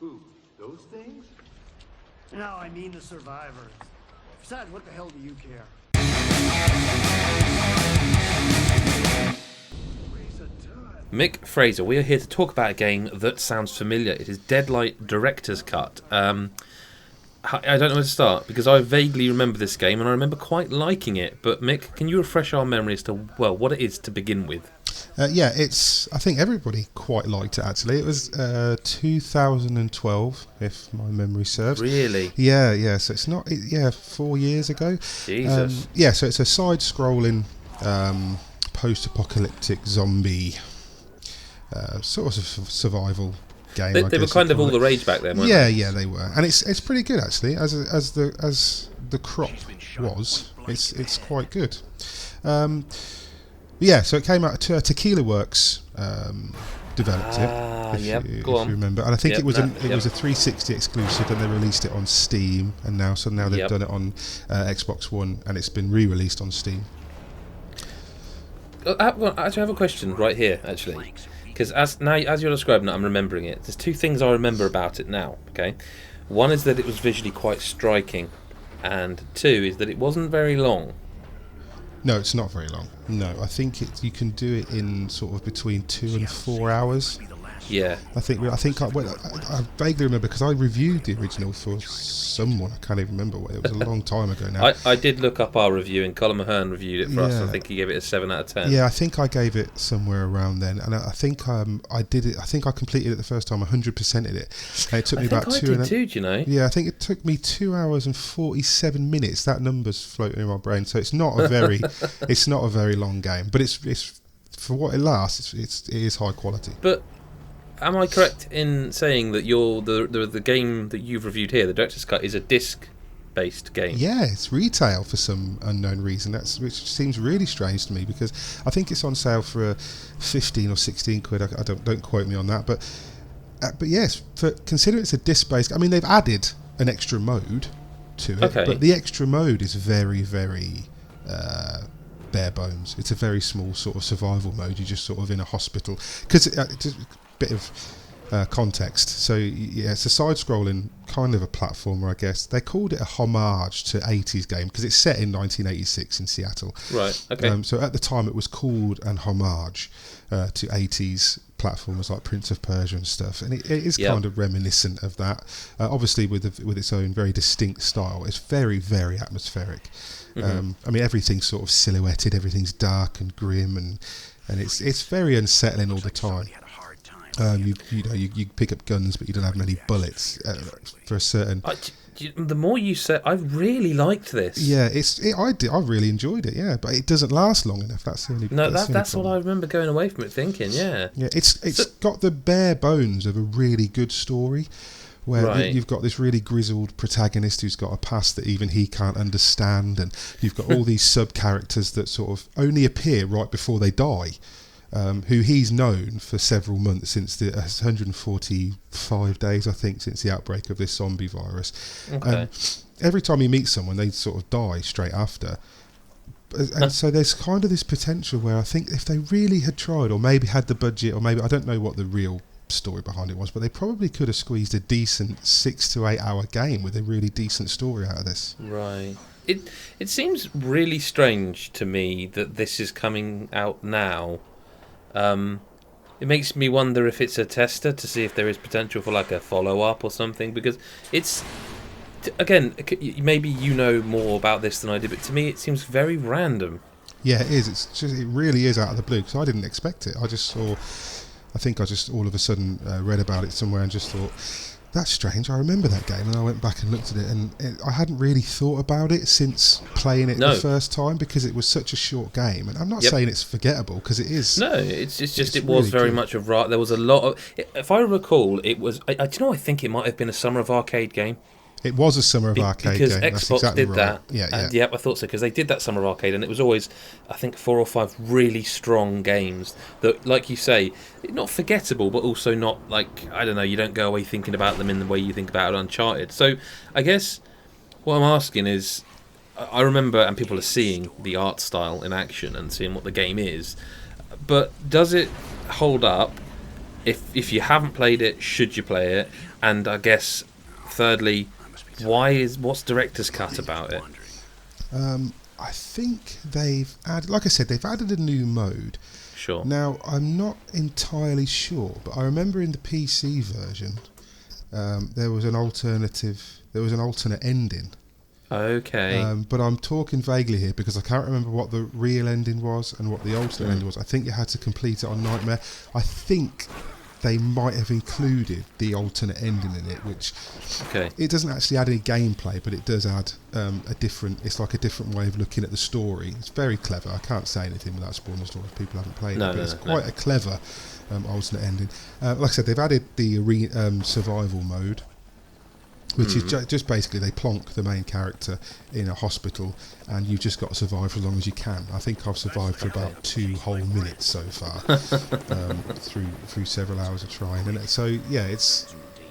Who? Those things? No, I mean the survivors. Besides, what the hell do you care? Mick Fraser, we are here to talk about a game that sounds familiar. It is Deadlight Director's Cut. I don't know where to start, because I vaguely remember this game, and I remember quite liking it. But Mick, can you refresh our memory as to, well, what it is to begin with? Yeah, I think everybody quite liked it, actually. It was 2012, if my memory serves. Really? Yeah, so it's not... 4 years ago. Jesus. So it's a side-scrolling, post-apocalyptic zombie sort of survival game. They were kind of all the rage back then, weren't they? Yeah, they were. And it's pretty good, actually. As the crop was, it's quite good. So it came out. Tequila Works developed it. If you remember, and I think it was a 360 exclusive, and they released it on Steam, and now they've done it on Xbox One, and it's been re-released on Steam. I have a question right here, actually, because as you're describing it, I'm remembering it. There's two things I remember about it now. Okay, one is that it was visually quite striking, and two is that it wasn't very long. No, it's not very long. No, I think you can do it in sort of between 2 and 4 hours. Yeah. I vaguely remember because I reviewed the original for someone. I can't even remember what. It was a long time ago now. I did look up our review, and Colin Mahern reviewed it for us. I think he gave it a 7 out of 10. Yeah, I think I gave it somewhere around then, and I think I did it. I think I completed it the first time. 100%ed it. And it took me about 2 and do you know? Yeah, I think it took me 2 hours and 47 minutes. That number's floating in my brain, so it's not a very long game, but it's for what it lasts. It is high quality. But am I correct in saying that the game that you've reviewed here, the Director's Cut, is a disc-based game? Yeah, it's retail for some unknown reason. Which seems really strange to me, because I think it's on sale for 15 or 16 quid. I don't quote me on that, but yes, consider it's a disc-based. I mean, they've added an extra mode to it, but the extra mode is very, very bare bones. It's a very small sort of survival mode. You're just sort of in a hospital, because just a bit of context. So yeah, it's a side-scrolling kind of a platformer, I guess. They called it a homage to 80s game because it's set in 1986 in Seattle. Right. Okay. So at the time it was called an homage to 80s platformers like Prince of Persia and stuff, and it is kind of reminiscent of that. Obviously with its own very distinct style. It's very, very atmospheric. I mean, everything's sort of silhouetted, everything's dark and grim, and it's very unsettling all the time. You pick up guns, but you don't have many bullets for a certain. The more you say, I really liked this. Yeah, I really enjoyed it. Yeah, but it doesn't last long enough. That's the only. That's what I remember going away from it thinking. Yeah. Yeah, it's got the bare bones of a really good story, where you've got this really grizzled protagonist who's got a past that even he can't understand, and you've got all these sub characters that sort of only appear right before they die. Who he's known for several months, since the 145 days, I think, since the outbreak of this zombie virus. Okay. Every time he meets someone, they sort of die straight after. And so there's kind of this potential where I think if they really had tried, or maybe had the budget, or maybe, I don't know what the real story behind it was, but they probably could have squeezed a decent 6 to 8 hour game with a really decent story out of this. Right. It seems really strange to me that this is coming out now. It makes me wonder if it's a tester to see if there is potential for like a follow-up or something, because it's, again, maybe you know more about this than I do, but to me it seems very random. Yeah, it is. It really is out of the blue, because I didn't expect it. I just all of a sudden read about it somewhere and just thought, that's strange, I remember that game, and I went back and looked at it, and I hadn't really thought about it since playing it the first time, because it was such a short game. And I'm not saying it's forgettable, because it is. No, it's just it was really very much of there was a lot of. If I recall, it was. Do you know? I think it might have been a Summer of Arcade game. It was a Summer of Arcade because game. Xbox That's exactly did right. that. Yeah, I thought so, because they did that Summer of Arcade, and it was always, I think, 4 or 5 really strong games that, like you say, not forgettable, but also not like, I don't know, you don't go away thinking about them in the way you think about Uncharted. So I guess what I'm asking is, I remember, and people are seeing the art style in action and seeing what the game is, but does it hold up? If you haven't played it, should you play it? And I guess, thirdly, what's director's cut about it? I think they've added, like I said, they've added a new mode. Sure. Now, I'm not entirely sure, but I remember in the PC version, there was an alternate ending. Okay. But I'm talking vaguely here because I can't remember what the real ending was and what the alternate ending was. I think you had to complete it on Nightmare. I think they might have included the alternate ending in it, which it doesn't actually add any gameplay, but it does add it's like a different way of looking at the story. It's very clever. I can't say anything without spoiling the story if people haven't played it, but it's quite a clever alternate ending. Like I said, they've added the survival mode, which is just basically they plonk the main character in a hospital and you've just got to survive for as long as you can. I think I've survived for about 2 whole minutes so far through several hours of trying. And so, yeah,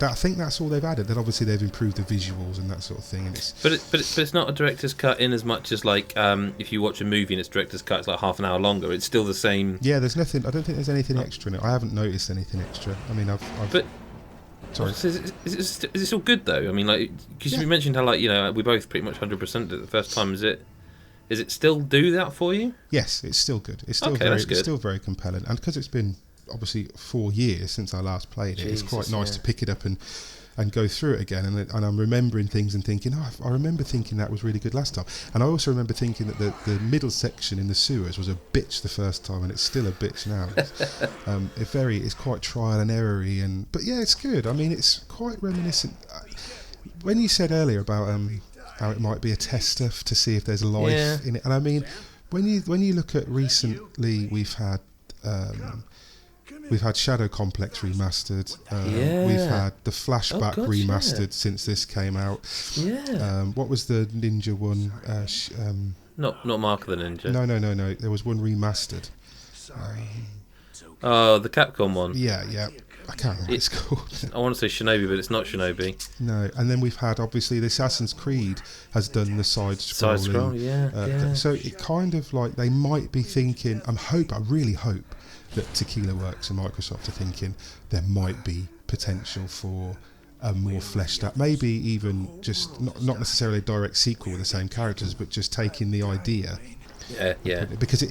I think that's all they've added. Then obviously they've improved the visuals and that sort of thing. And but it's not a director's cut in as much as like if you watch a movie and it's director's cut, it's like half an hour longer. It's still the same. Yeah, there's nothing. I don't think there's anything extra in it. I haven't noticed anything extra. I mean, I've sorry. Is it still good though? I mean, like, because you mentioned how, like, you know, we both pretty much 100% it the first time. Is it still do that for you? Yes, it's still good. It's still it's still very compelling, and because it's been obviously 4 years since I last played it, it's quite nice to pick it up and go through it again. And I'm remembering things and thinking, I remember thinking that was really good last time. And I also remember thinking that the middle section in the sewers was a bitch the first time, and it's still a bitch now. It's quite trial and error-y, but yeah, it's good. I mean, it's quite reminiscent. When you said earlier about how it might be a tester to see if there's life in it, and I mean, when you look at recently, we've had Shadow Complex remastered. We've had the Flashback remastered since this came out. What was the Ninja one? Not Mark of the Ninja. No. There was one remastered. The Capcom one. Yeah. I can't remember what it's called. I want to say Shinobi, but it's not Shinobi. No, and then we've had, obviously, the Assassin's Creed has done the side-scrolling. Side-scroll, yeah. So it kind of like, they might be thinking, I really hope that Tequila Works and Microsoft are thinking there might be potential for a more fleshed out, maybe even just not necessarily a direct sequel with the same characters, but just taking the idea. Yeah. Because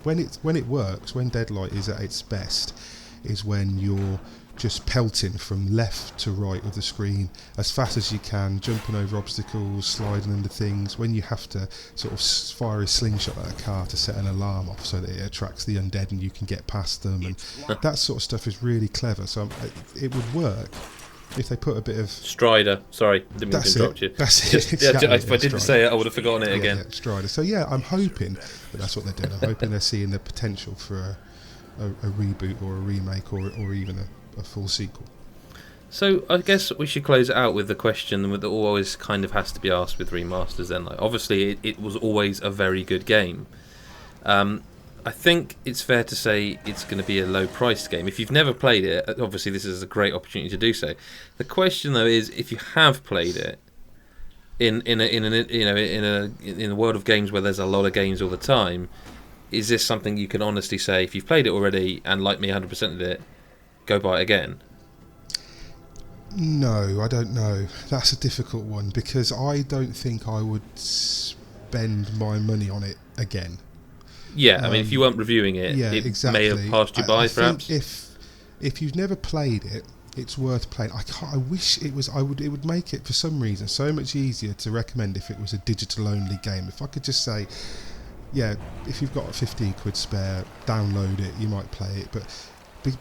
when it works, when Deadlight is at its best, is when you're just pelting from left to right of the screen as fast as you can, jumping over obstacles, sliding under things. When you have to sort of fire a slingshot at a car to set an alarm off so that it attracts the undead and you can get past them, and that sort of stuff is really clever. So it would work if they put a bit of Strider. Sorry, didn't mean to interrupt you. That's it. Exactly. If I didn't say it, I would have forgotten it again. Yeah, Strider. So yeah, I'm hoping that that's what they're doing. I'm hoping they're seeing the potential for a reboot or a remake or even a full sequel. So I guess we should close it out with the question that always kind of has to be asked with remasters then. Like, obviously it was always a very good game. I think it's fair to say it's going to be a low-priced game. If you've never played it, obviously this is a great opportunity to do so. The question though is, if you have played it in a world of games where there's a lot of games all the time, is this something you can honestly say, if you've played it already and like me 100% of it, go buy it again? No, I don't know. That's a difficult one, because I don't think I would spend my money on it again. Yeah, I mean, if you weren't reviewing it, exactly. may have passed you by, perhaps. If you've never played it, it's worth playing. I wish it was. It would make it, for some reason, so much easier to recommend if it was a digital-only game. If I could just say, yeah, if you've got a 15 quid spare, download it. You might play it, but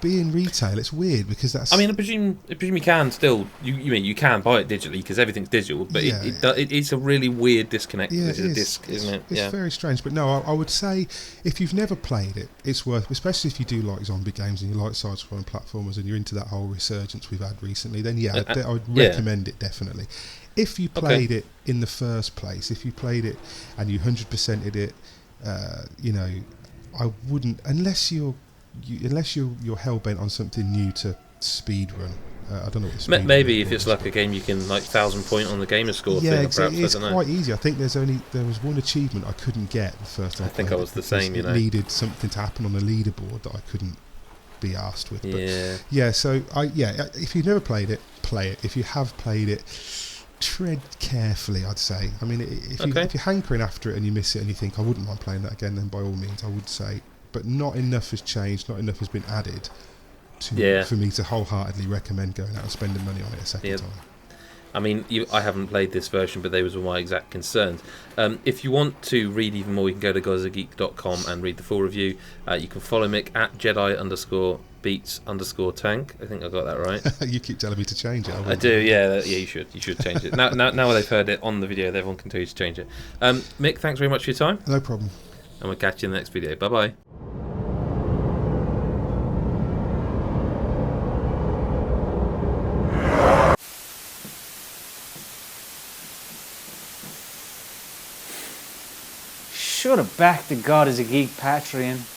being retail, it's weird because that's. I mean, I presume you can still. You can buy it digitally because everything's digital, but it's a really weird disconnect. Yeah, this is a disc, isn't it? It's very strange, but no, I would say if you've never played it, it's worth. Especially if you do like zombie games and you like side-scrolling platformers and you're into that whole resurgence we've had recently, then I would recommend it definitely. If you played it in the first place, if you played it and you 100%ed it, I wouldn't, unless you're hell bent on something new to speed run. I don't know what the maybe if it's like a game you can 1,000 point on the gamer score thing. Exactly. It's quite easy. I think there was one achievement I couldn't get the first time. I think I was the same. It needed something to happen on the leaderboard that I couldn't be arsed with. Yeah. But yeah, so if you've never played it, play it. If you have played it, tread carefully, I'd say. I mean, if you're hankering after it and you miss it and you think I wouldn't mind playing that again, then by all means I would say. But not enough has changed, not enough has been added for me to wholeheartedly recommend going out and spending money on it a second time. I mean, I haven't played this version, but those were my exact concerns. If you want to read even more, you can go to GodisaGeek.com and read the full review. You can follow Mick at Jedi_beats_tank. I think I got that right. You keep telling me to change it. I do, yeah. You should change it. Now they've heard it on the video, everyone can tell you to change it. Mick, thanks very much for your time. No problem. And we'll catch you in the next video. Bye-bye. Should have backed the GodisaGeek Patreon.